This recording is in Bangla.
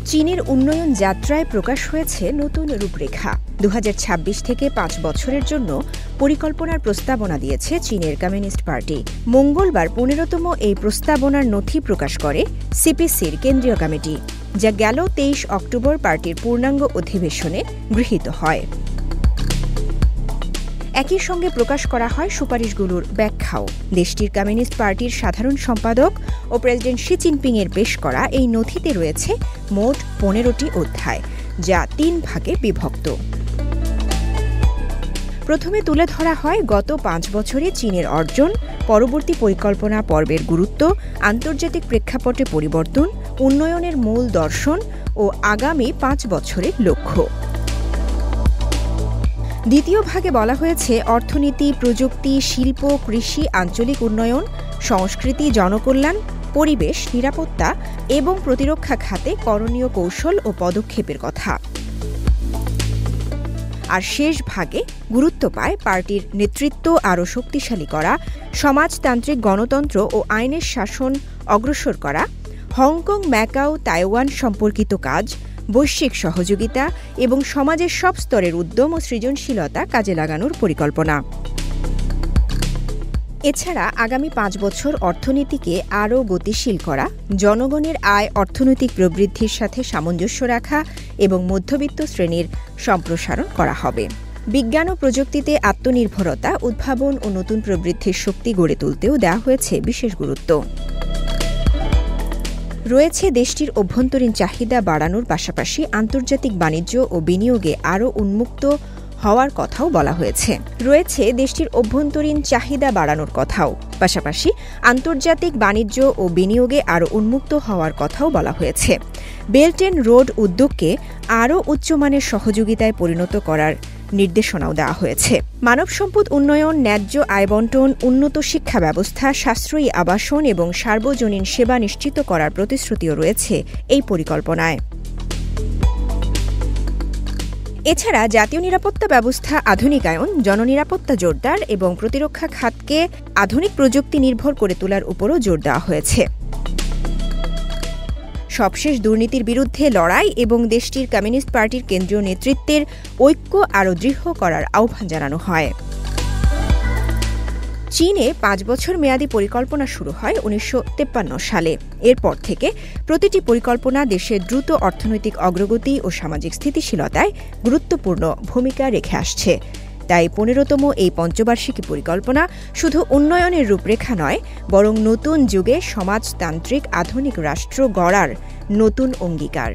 চীনের উন্নয়ন যাত্রায় প্রকাশ হয়েছে নতুন রূপরেখা। 2026 থেকে 5 বছরের জন্য পরিকল্পনার প্রস্তাবনা দিয়েছে চীনের কমিউনিস্ট পার্টি। মঙ্গলবার 15তম এই প্রস্তাবনার নথি প্রকাশ করে সিপিসির কেন্দ্রীয় কমিটি, যা গেল 23 অক্টোবর পার্টির পূর্ণাঙ্গ অধিবেশনে গৃহীত হয়। একই সঙ্গে প্রকাশ করা হয় সুপারিশগুলোর ব্যাখ্যাও। দেশটির কমিউনিস্ট পার্টির সাধারণ সম্পাদক ও প্রেসিডেন্ট শি জিনপিংয়ের পেশ করা এই নথিতে রয়েছে মোট 15টি অধ্যায়, যা 3 ভাগে বিভক্ত। প্রথমে তুলে ধরা হয় গত 5 বছরে চীনের অর্জন, পরবর্তী পরিকল্পনা পর্বের গুরুত্ব, আন্তর্জাতিক প্রেক্ষাপটে পরিবর্তন, উন্নয়নের মূল দর্শন ও আগামী 5 বছরের লক্ষ্য। দ্বিতীয় ভাগে বলা হয়েছে অর্থনীতি, প্রযুক্তি, শিল্প, কৃষি, আঞ্চলিক উন্নয়ন, সংস্কৃতি, জনকল্যাণ, পরিবেশ, নিরাপত্তা এবং প্রতিরক্ষা খাতে করণীয় কৌশল ও পদক্ষেপের কথা। আর শেষ ভাগে গুরুত্ব পায় পার্টির নেতৃত্ব আরও শক্তিশালী করা, সমাজতান্ত্রিক গণতন্ত্র ও আইনের শাসন অগ্রসর করা, হংকং, ম্যাকাও, তাইওয়ান সম্পর্কিত কাজ, বৈশ্বিক সহযোগিতা এবং সমাজের সব স্তরের উদ্যম ও সৃজনশীলতা কাজে লাগানোর পরিকল্পনা। এছাড়া আগামী 5 বছর অর্থনীতিকে আরও গতিশীল করা, জনগণের আয় অর্থনৈতিক প্রবৃদ্ধির সাথে সামঞ্জস্য রাখা এবং মধ্যবিত্ত শ্রেণীর সম্প্রসারণ করা হবে। বিজ্ঞান ও প্রযুক্তিতে আত্মনির্ভরতা, উদ্ভাবন ও নতুন প্রবৃদ্ধির শক্তি গড়ে তুলতেও দেওয়া হয়েছে বিশেষ গুরুত্ব। রয়েছে দেশটির অভ্যন্তরীণ চাহিদা বাড়ানোর পাশাপাশি আন্তর্জাতিক বাণিজ্য ও বিনিয়োগে আরও উন্মুক্ত হওয়ার কথাও বলা হয়েছে। আন্তর্জাতিক বাণিজ্য ও বিনিয়োগে আরও উন্মুক্ত হওয়ার কথাও বলা হয়েছে। বেল্ট অ্যান্ড রোড উদ্যোগকে আরও উচ্চমানের সহযোগিতায় পরিণত করার নির্দেশনাও দেওয়া হয়েছে। মানব সম্পদ উন্নয়ন, ন্যায্য আয় বণ্টন, উন্নত শিক্ষা ব্যবস্থা, সাশ্রয়ী আবাসন এবং সার্বজনীন সেবা নিশ্চিত করার প্রতিশ্রুতিও রয়েছে এই পরিকল্পনায়। এছাড়া জাতীয় নিরাপত্তা ব্যবস্থা আধুনিকায়ন, জননিরাপত্তা জোরদার এবং প্রতিরক্ষা খাতকে আধুনিক প্রযুক্তি নির্ভর করে তোলার উপরও জোর দেওয়া হয়েছে। সবশেষ দুর্নীতির বিরুদ্ধে লড়াই এবং দেশটির কমিউনিস্ট পার্টির কেন্দ্রীয় নেতৃত্বের ঐক্য আরও দৃঢ় করার আহ্বান জানানো হয়। চীনে 5 বছর মেয়াদী পরিকল্পনা শুরু হয় 1953 সালে। এরপর থেকে প্রতিটি পরিকল্পনা দেশের দ্রুত অর্থনৈতিক অগ্রগতি ও সামাজিক স্থিতিশীলতায় গুরুত্বপূর্ণ ভূমিকা রেখে আসছে। তাই 15তম এই পঞ্চবার্ষিকী পরিকল্পনা শুধু উন্নয়নের রূপরেখা নয়, বরং নতুন যুগে সমাজতান্ত্রিক আধুনিক রাষ্ট্র গড়ার নতুন অঙ্গীকার।